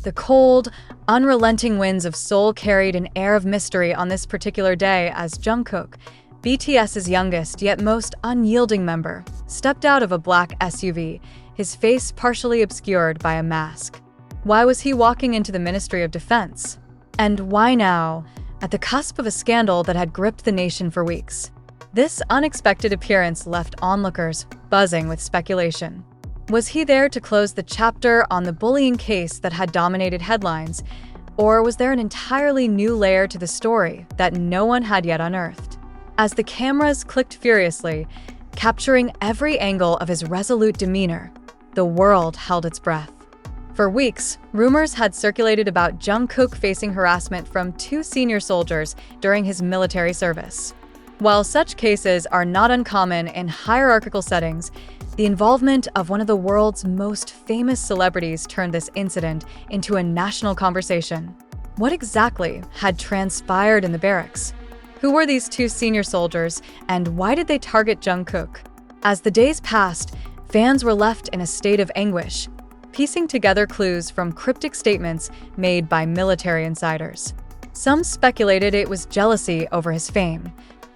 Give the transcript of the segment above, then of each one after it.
The cold, unrelenting winds of Seoul carried an air of mystery on this particular day as Jungkook, BTS's youngest yet most unyielding member, stepped out of a black SUV, his face partially obscured by a mask. Why was he walking into the Ministry of Defense? And why now, at the cusp of a scandal that had gripped the nation for weeks? This unexpected appearance left onlookers buzzing with speculation. Was he there to close the chapter on the bullying case that had dominated headlines, or was there an entirely new layer to the story that no one had yet unearthed? As the cameras clicked furiously, capturing every angle of his resolute demeanor, the world held its breath. For weeks, rumors had circulated about Jungkook facing harassment from 2 senior soldiers during his military service. While such cases are not uncommon in hierarchical settings, the involvement of one of the world's most famous celebrities turned this incident into a national conversation. What exactly had transpired in the barracks? Who were these 2 senior soldiers, and why did they target Jungkook? As the days passed, fans were left in a state of anguish, piecing together clues from cryptic statements made by military insiders. Some speculated it was jealousy over his fame.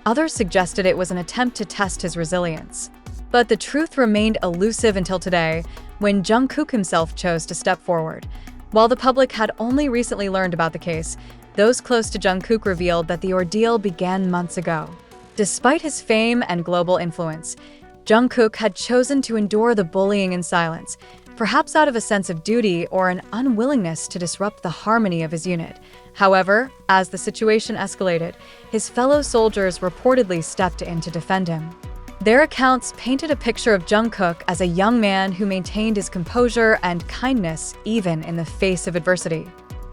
Others suggested it was an attempt to test his resilience. But the truth remained elusive until today, when Jungkook himself chose to step forward. While the public had only recently learned about the case, those close to Jungkook revealed that the ordeal began months ago. Despite his fame and global influence, Jungkook had chosen to endure the bullying in silence, perhaps out of a sense of duty or an unwillingness to disrupt the harmony of his unit. However, as the situation escalated, his fellow soldiers reportedly stepped in to defend him. Their accounts painted a picture of Jungkook as a young man who maintained his composure and kindness even in the face of adversity.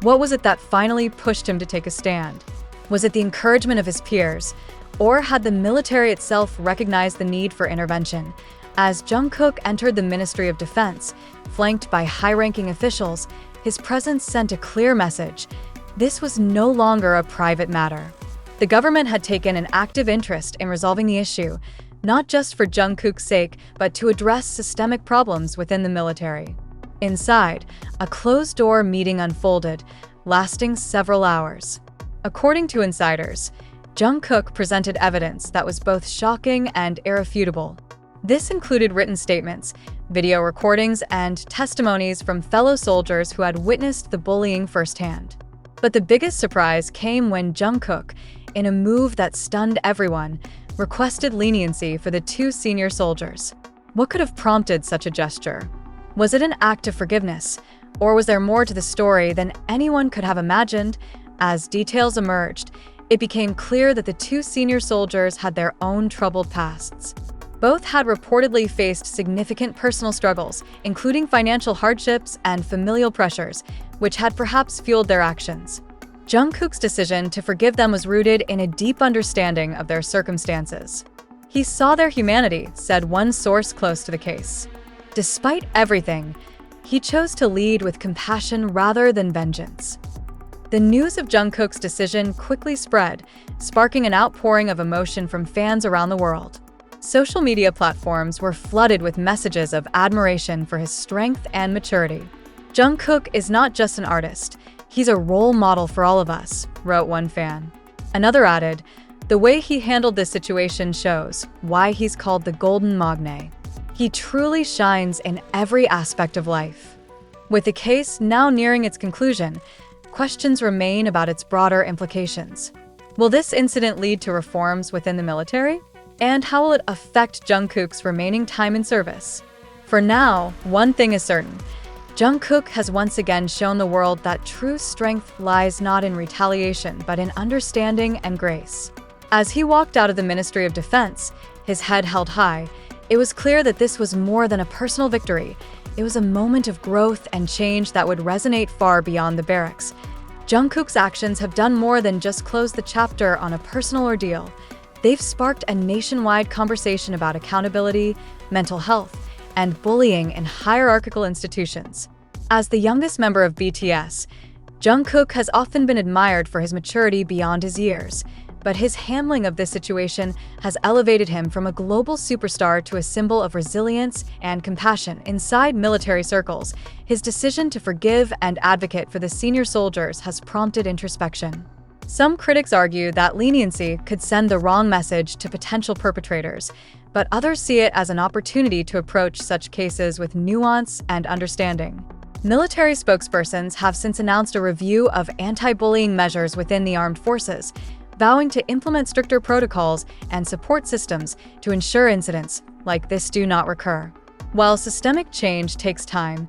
What was it that finally pushed him to take a stand? Was it the encouragement of his peers, or had the military itself recognized the need for intervention? As Jungkook entered the Ministry of Defense, flanked by high-ranking officials, his presence sent a clear message. This was no longer a private matter. The government had taken an active interest in resolving the issue, not just for Jungkook's sake, but to address systemic problems within the military. Inside, a closed-door meeting unfolded, lasting several hours. According to insiders, Jungkook presented evidence that was both shocking and irrefutable. This included written statements, video recordings, and testimonies from fellow soldiers who had witnessed the bullying firsthand. But the biggest surprise came when Jungkook, in a move that stunned everyone, requested leniency for the 2 senior soldiers. What could have prompted such a gesture? Was it an act of forgiveness, or was there more to the story than anyone could have imagined? As details emerged, it became clear that the 2 senior soldiers had their own troubled pasts. Both had reportedly faced significant personal struggles, including financial hardships and familial pressures, which had perhaps fueled their actions. Jungkook's decision to forgive them was rooted in a deep understanding of their circumstances. He saw their humanity, said one source close to the case. Despite everything, he chose to lead with compassion rather than vengeance. The news of Jungkook's decision quickly spread, sparking an outpouring of emotion from fans around the world. Social media platforms were flooded with messages of admiration for his strength and maturity. Jungkook is not just an artist, he's a role model for all of us, wrote one fan. Another added, the way he handled this situation shows why he's called the Golden Magne. He truly shines in every aspect of life. With the case now nearing its conclusion, questions remain about its broader implications. Will this incident lead to reforms within the military? And how will it affect Jungkook's remaining time in service? For now, one thing is certain. Jungkook has once again shown the world that true strength lies not in retaliation, but in understanding and grace. As he walked out of the Ministry of Defense, his head held high, it was clear that this was more than a personal victory. It was a moment of growth and change that would resonate far beyond the barracks. Jungkook's actions have done more than just close the chapter on a personal ordeal. They've sparked a nationwide conversation about accountability, mental health, and bullying in hierarchical institutions. As the youngest member of BTS, Jungkook has often been admired for his maturity beyond his years. but his handling of this situation has elevated him from a global superstar to a symbol of resilience and compassion inside military circles. His decision to forgive and advocate for the senior soldiers has prompted introspection. Some critics argue that leniency could send the wrong message to potential perpetrators, but others see it as an opportunity to approach such cases with nuance and understanding. Military spokespersons have since announced a review of anti-bullying measures within the armed forces, vowing to implement stricter protocols and support systems to ensure incidents like this do not recur. While systemic change takes time,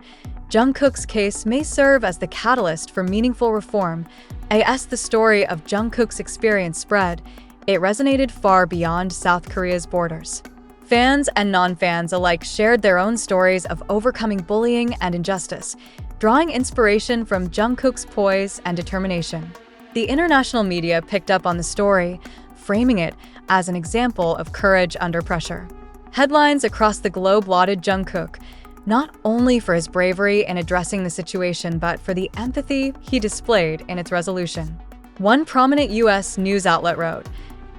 Jungkook's case may serve as the catalyst for meaningful reform. As the story of Jungkook's experience spread, it resonated far beyond South Korea's borders. Fans and non-fans alike shared their own stories of overcoming bullying and injustice, drawing inspiration from Jungkook's poise and determination. The international media picked up on the story, framing it as an example of courage under pressure. Headlines across the globe lauded Jungkook, not only for his bravery in addressing the situation but for the empathy he displayed in its resolution. One prominent U.S. news outlet wrote,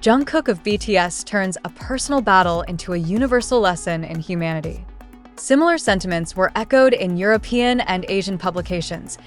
"Jungkook of BTS turns a personal battle into a universal lesson in humanity." Similar sentiments were echoed in European and Asian publications,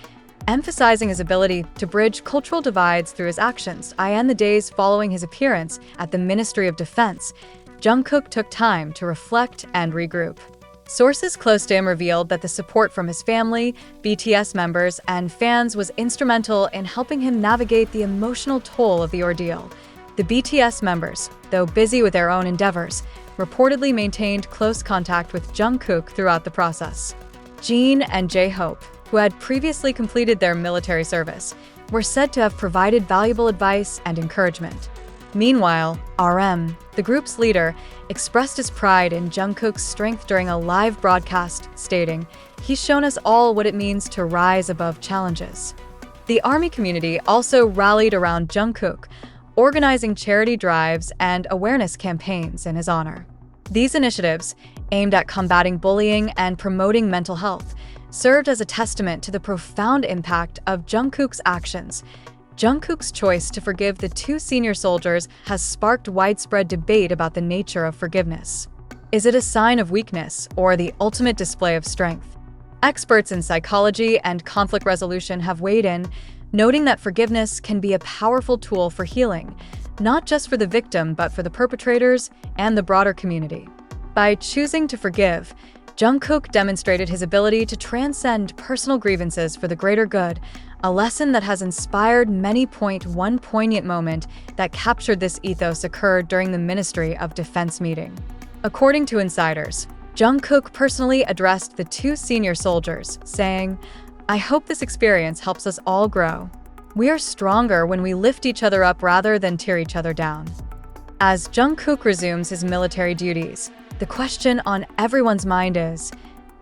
emphasizing his ability to bridge cultural divides through his actions. In the days following his appearance at the Ministry of Defense, Jungkook took time to reflect and regroup. Sources close to him revealed that the support from his family, BTS members, and fans was instrumental in helping him navigate the emotional toll of the ordeal. The BTS members, though busy with their own endeavors, reportedly maintained close contact with Jungkook throughout the process. Jin and J-Hope, who had previously completed their military service, were said to have provided valuable advice and encouragement. Meanwhile, RM, the group's leader, expressed his pride in Jungkook's strength during a live broadcast, stating, "He's shown us all what it means to rise above challenges." The ARMY community also rallied around Jungkook, organizing charity drives and awareness campaigns in his honor. These initiatives, aimed at combating bullying and promoting mental health, served as a testament to the profound impact of Jungkook's actions. Jungkook's choice to forgive the two senior soldiers has sparked widespread debate about the nature of forgiveness. Is it a sign of weakness or the ultimate display of strength? Experts in psychology and conflict resolution have weighed in, noting that forgiveness can be a powerful tool for healing, not just for the victim but for the perpetrators and the broader community. By choosing to forgive, Jungkook demonstrated his ability to transcend personal grievances for the greater good, a lesson that has inspired many. One poignant moment that captured this ethos occurred during the Ministry of Defense meeting. According to insiders, Jungkook personally addressed the two senior soldiers, saying, "I hope this experience helps us all grow. We are stronger when we lift each other up rather than tear each other down." As Jungkook resumes his military duties, the question on everyone's mind is,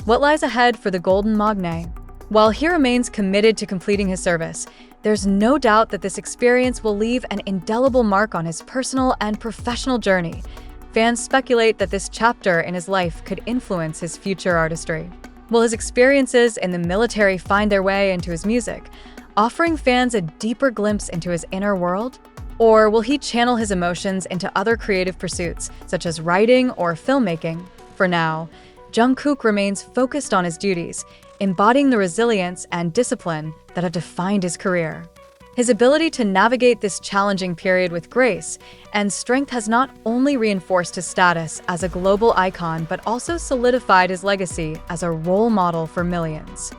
what lies ahead for the Golden Magne? While he remains committed to completing his service, there's no doubt that this experience will leave an indelible mark on his personal and professional journey. Fans speculate that this chapter in his life could influence his future artistry. Will his experiences in the military find their way into his music, offering fans a deeper glimpse into his inner world? Or will he channel his emotions into other creative pursuits, such as writing or filmmaking? For now, Jungkook remains focused on his duties, embodying the resilience and discipline that have defined his career. His ability to navigate this challenging period with grace and strength has not only reinforced his status as a global icon but also solidified his legacy as a role model for millions.